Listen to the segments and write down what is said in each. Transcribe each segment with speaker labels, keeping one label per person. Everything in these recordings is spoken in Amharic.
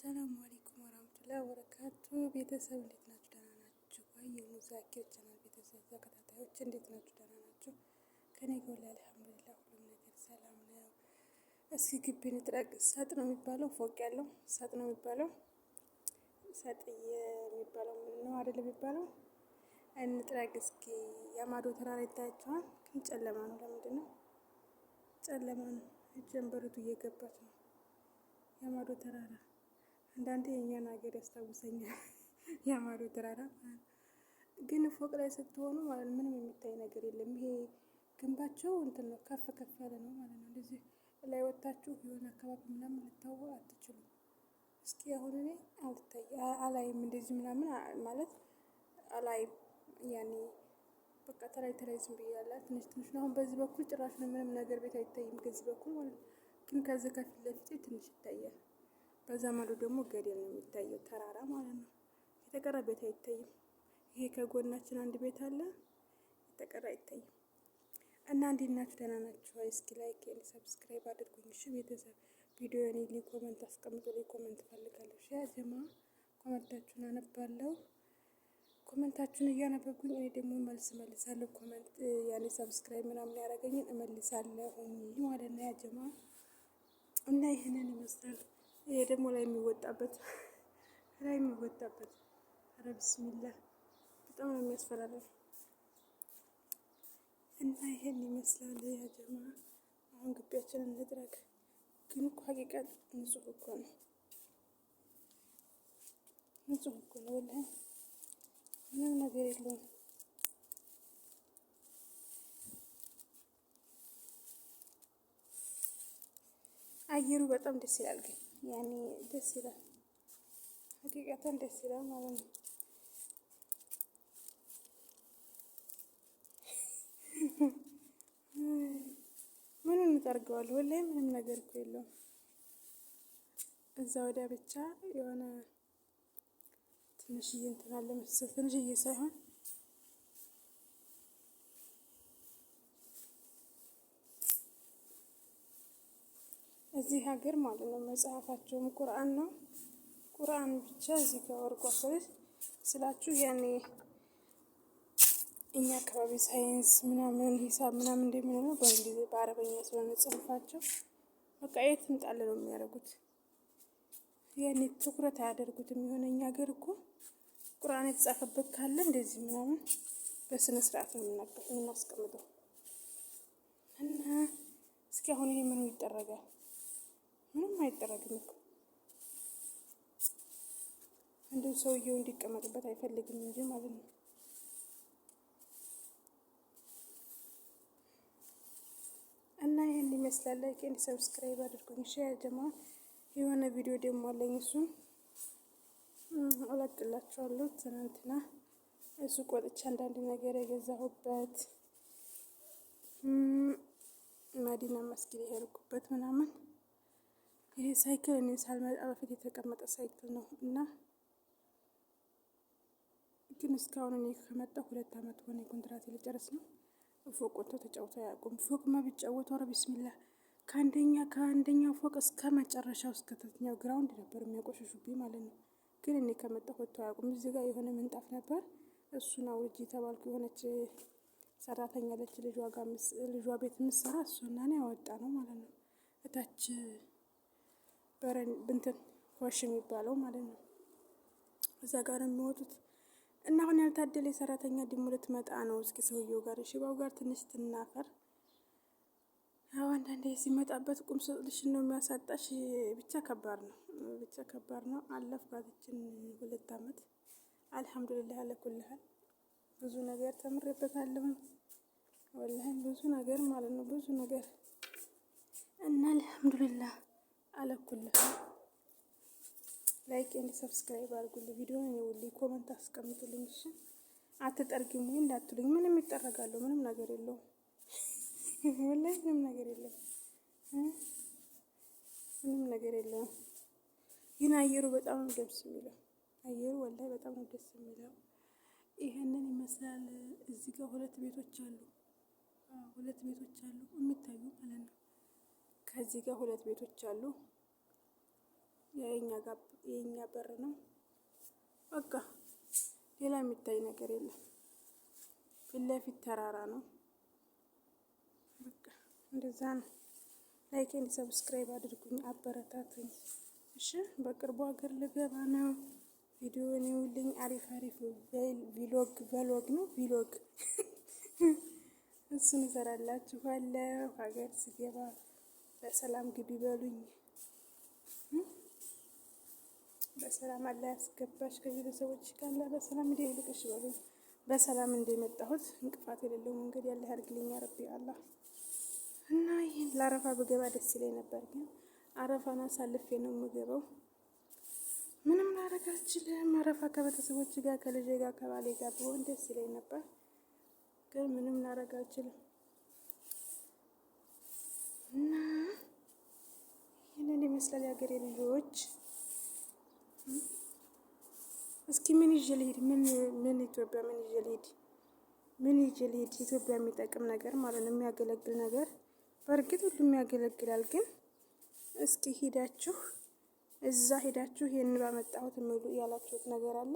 Speaker 1: አሰላሙ አለይኩም ወራህመቱላሂ ወበረካቱ። ቤተሰብ እንዴት ናችሁ? ደህና ናችሁ ወይ? የሙዛኪር ቻናል ቤተሰብ ተከታታዮች እንዴት ናችሁ? ደህና ናችሁ? ከኔ ጋር አልሐምዱሊላህ ሁሉም ነገር ሰላም ነው። እስኪ ግቢ ንጥረግ። ሰጥ ነው የሚባለው ፎቅ ያለው ሰጥ ነው የሚባለው ሰጥ የሚባለው ምን ነው አይደል የሚባለው? እንጥረግ እስኪ። የማዶ ተራራ ይታያችኋል፣ ግን ጨለማ ነው። ለምንድን ነው ጨለማ ነው? ጀንበሩቱ እየገባች ነው። የማዶ ተራራ አንዳንዴ የኛን ሀገር ያስታውሰኛል። የማዶ ተራራ ግን ፎቅ ላይ ስትሆኑ ማለት ምንም የሚታይ ነገር የለም። ይሄ ግንባቸው እንትን ነው፣ ከፍ ከፍ ያለ ነው ማለት ነው። እንደዚህ ላይ ወጣችሁ የሆነ አካባቢ ምናምን ልታዩ አትችሉም። እስኪ አሁን እኔ አላይም እንደዚህ ምናምን ማለት አላይም። ያኔ በቃ ተላይ ዝም ብያለሁ። ትንሽ ትንሽ ነው። አሁን በዚህ በኩል ጭራሽ ነው ምንም ነገር ቤት አይታይም፣ ከዚህ በኩል ማለት ነው። ግን ከዚህ ከፊት ለፊቴ ትንሽ ይታያል። በዛ ማዶ ደግሞ ገደል ነው የሚታየው፣ ተራራ ማለት ነው። የተቀረ ቤት አይታይም። ይሄ ከጎናችን አንድ ቤት አለ፣ የተቀረ አይታይም። እና እንዴት ናችሁ? ደህና ናችሁ ወይ? እስኪ ላይክ ኤንድ ሰብስክራይብ አድርጉኝ እሺ ቤተሰብ። ቪዲዮ እኔ ኮመንት አስቀምጡልኝ፣ ኮመንት ፈልጋለሁ። እሺ ያጀማ ኮመንታችሁን አነባለሁ። ኮመንታችሁን እያነበብኩኝ እኔ ደግሞ መልሳለሁ። ኮመንት ያኔ ሰብስክራይብ ምናምን ያደረገኝን እመልሳለሁ ማለት ነው ያጀማ። እና ይሄንን ይመስላል። ይሄ ደግሞ ላይ የሚወጣበት ኧረ ቢስሚላህ በጣም ነው የሚያስፈራራው። እና ይሄን ይመስላል ያጀማ። አሁን ግቢያችንን እንጥረግ። ግን እኮ ሀቂቃት ንጹህ እኮ ነው፣ ወላሂ ምንም ነገር የለውም። አየሩ በጣም ደስ ይላል። ግን ያኔ ደስ ይላል፣ ሀቂቃተን ደስ ይላል ማለት ነው። ምንም እንጠርገዋለሁ ወላሂ ምንም ነገር እኮ የለውም። እዛ ወዲያ ብቻ የሆነ ትንሽዬ እንትን አለ መሰለኝ፣ ትንሽዬ ሳይሆን እዚህ ሀገር ማለት ነው መጽሐፋቸውም ቁርአን ነው። ቁርአን ብቻ እዚህ ጋር ወርቋል ስላችሁ ያኔ እኛ አካባቢ ሳይንስ ምናምን ሂሳብ ምናምን እንደሚሆነው በእንግሊዝ በአረበኛ ስለሆነ ጽሁፋቸው በቃ የትም ጣል ነው የሚያደርጉት። ያኔ ትኩረት አያደርጉትም። የሆነ እኛ ሀገር እኮ ቁርአን የተጻፈበት ካለ እንደዚህ ምናምን በስነ ስርዓት ነው የምናስቀምጠው። እና እስኪ አሁን ይሄ ምኑ ይጠረጋል? ምንም አይጠረግም እኮ እንደው ሰውየው እንዲቀመጥበት አይፈልግም እንጂ ማለት ነው። እና ይሄን ይመስላል። ላይክ ኤንድ ሰብስክራይብ አድርጉኝ እሺ ያጀማ። የሆነ ቪዲዮ ደግሞ አለኝ፣ እሱን እለቅላችኋለሁ። ትናንትና ሱቅ ወጥቼ አንዳንድ ነገር የገዛሁበት መዲና መስጊድ የሄድኩበት ምናምን። ይሄ ሳይክል እኔ ሳልመጣ በፊት የተቀመጠ ሳይክል ነው እና ግን እስካሁን እኔ ከመጣሁ 2 አመት ሆነ። ኮንትራት ልጨርስ ነው። ፎቅ ወጥቶ ተጫውተው አያውቁም። ፎቅ ቢጫወቱ ኧረ ቢስሚላህ ከአንደኛው ፎቅ እስከ መጨረሻው እስከ ታችኛው ግራውንድ ነበር የሚያቆሽሹብኝ ማለት ነው። ግን እኔ ከመጣሁ ወጥተው አያውቁም። እዚህ ጋር የሆነ ምንጣፍ ነበር፣ እሱን አውርጄ ተባልኩ። የሆነች ሰራተኛ አለች ልጇ ቤት የምትሰራ፣ እሷና እኔ ያወጣ ነው ማለት ነው። እታች እንትን ዋሽ የሚባለው ማለት ነው። እዛ ጋር ነው የሚወጡት። እና አሁን ያልታደለ የሰራተኛ ደግሞ ልትመጣ ነው። እስኪ ሰውየው ጋር ሽባው ጋር ትንሽ ትናፈር። አዎ አንዳንዴ ሲመጣበት ቁም ስጥልሽን ነው የሚያሳጣሽ። ብቻ ከባድ ነው። አለፍኳትችን 2 አመት አልሐምዱሊላህ አለኩልሃል። ብዙ ነገር ተምሬበታለሁ ወላሂ፣ ብዙ ነገር ማለት ነው፣ ብዙ ነገር እና አልሐምዱሊላህ አለኩልሃል። ላይክ ኤንድ ሰብስክራይብ አድርጉልኝ። ቪዲዮውን ይኸውልኝ፣ ኮመንት አስቀምጡልኝ እሺ። አትጠርጊም ወይ እንዳትሉኝ፣ ምንም ይጠረጋሉ፣ ምንም ነገር የለውም ወላሂ ምንም ነገር የለም፣ ምንም ነገር የለውም። ግን አየሩ በጣም ነው ደስ የሚለው። አየሩ ወላሂ በጣም ነው ደስ የሚለው። ይሄንን ይመስላል። እዚህ ጋር 2 ቤቶች አሉ፣ 2 ቤቶች አሉ የሚታዩ ማለት ነው። ከዚህ ጋር 2 ቤቶች አሉ። የኛ በር ነው። በቃ ሌላ የሚታይ ነገር የለም። ፊት ለፊት ተራራ ነው። በቃ እንደዛ ነው። ላይክ ኤንድ ሰብስክራይብ አድርጉኝ፣ አበረታቱኝ። እሺ በቅርቡ ሀገር ልገባ ነው። ቪዲዮውን ይውልኝ። አሪፍ ቪሎግ ነው ቪሎግ እሱን እሰራላችኋለሁ። ሀገር ስገባ በሰላም ግቢ በሉኝ። በሰላም አላህ ያስገባሽ ከቤተሰቦች ጋር በሰላም ይልቅሽ በሉኝ። በሰላም እንደመጣሁት እንቅፋት የሌለው መንገድ ያለ ያድርግልኝ ረቢ አላህ። እና ይህን ለአረፋ ብገባ ደስ ይለኝ ነበር፣ ግን አረፋን አሳልፌ ነው የምገባው። ምንም ላደርግ አልችልም። አረፋ ከቤተሰቦች ጋር ከልጄ ጋር ከባሌ ጋር ብሆን ደስ ይለኝ ነበር፣ ግን ምንም ላደርግ አልችልም። እና ይህንን ይመስላል የሀገሬ ልጆች። እስኪ ምን ይዤ ልሂድ? ምን ኢትዮጵያ ምን ይዤ ልሂድ? ምን ይዤ ልሂድ? ኢትዮጵያ የሚጠቅም ነገር ማለት ነው፣ የሚያገለግል ነገር። በእርግጥ ሁሉም ያገለግላል፣ ግን እስኪ ሄዳችሁ እዛ ሄዳችሁ ይሄን ባመጣሁት የሚሉ ያላችሁት ነገር አለ?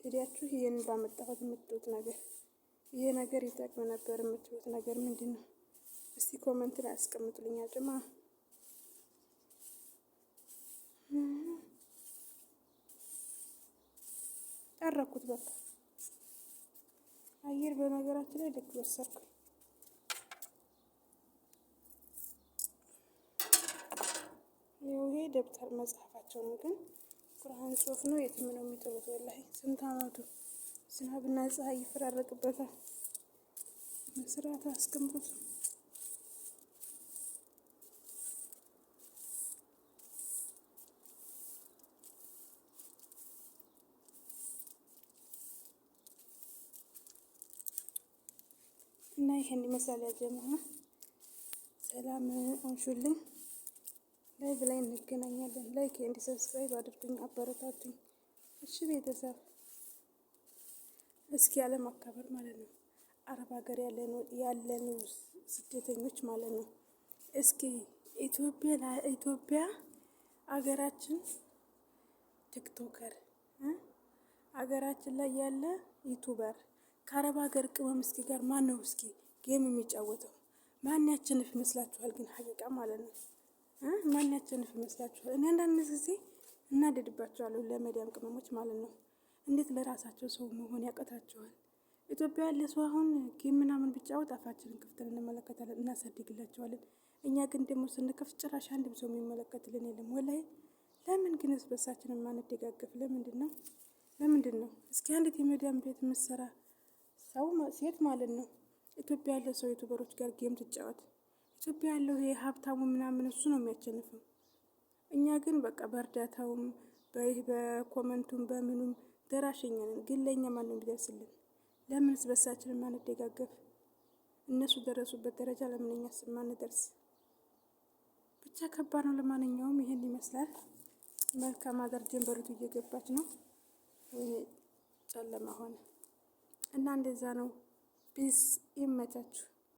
Speaker 1: ሄዳችሁ ይሄን ባመጣሁት የምትሉት ነገር፣ ይሄ ነገር ይጠቅም ነበር የምትሉት ነገር ምንድን ነው? እስቲ ኮመንት ላይ አስቀምጡልኝ ጀማ። ጠረኩት በቃ አየር። በነገራችን ላይ ልክ ወሰድኩኝ። ይሄ ደብተር መጽሐፋቸው ነው፣ ግን ቁርአን ጽሑፍ ነው። የትም ነው የሚጥሉት? ወላሂ ስንት አመቱ ዝናብና ፀሐይ ይፈራረቅበታል። መስራት አስቀምጡት። እና ይሄን ይመስላል ያጀማ። ሰላም አንሹልኝ። ላይቭ ላይ እንገናኛለን። ላይክ ኤንድ ሰብስክራይብ አድርጉኝ፣ አበረታቱኝ። እሺ ቤተሰብ፣ እስኪ ዓለም አካባቢ ማለት ነው አረብ ሀገር ያለኑ ስደተኞች ማለት ነው። እስኪ ኢትዮጵያ ሀገራችን ቲክቶከር ሀገራችን ላይ ያለ ዩቱበር ከአረብ ሀገር ቅመም እስኪ ጋር ማን ነው እስኪ ጌም የሚጫወተው? ማን ያቸንፍ ይመስላችኋል? ግን ሀቂቃ ማለት ነው ማን ያቸንፍ ይመስላችኋል? እኔ አንዳንድ ጊዜ እናደድባቸዋለሁ ለመዲያም ቅመሞች ማለት ነው። እንዴት ለራሳቸው ሰው መሆን ያቀታቸዋል? ኢትዮጵያ ያለ ሰው አሁን ጌም ምናምን ቢጫወት አፋችንን ከፍተን እንመለከታለን፣ እናሳድግላቸዋለን። እኛ ግን ደግሞ ስንከፍት ጭራሽ አንድም ሰው የሚመለከትልን የለም። ወላሂ ለምን ግን በሳችን የማንደጋገፍ? ለምንድን ነው? እስኪ አንዲት የመዲያም ቤት የምትሰራ ሰው ሴት ማለት ነው ኢትዮጵያ ያለ ሰው ዩቱበሮች ጋር ጌም ትጫወት። ኢትዮጵያ ያለው ይሄ ሀብታሙ ምናምን እሱ ነው የሚያቸንፈው። እኛ ግን በቃ በእርዳታውም በኮመንቱም በምኑም ደራሽኛ ነን። ግን ለእኛ ማን ነው ቢደርስልን? ለምንስ በሳችን የማንደጋገፍ? እነሱ ደረሱበት ደረጃ ለምን እኛስ ማንደርስ? ብቻ ከባድ ነው። ለማንኛውም ይሄን ይመስላል። መልካም ሀገር። ጀንበሩት እየገባች ነው፣ ጨለማ ሆነ እና እንደዛ ነው። ፒስ። ይመቻችሁ።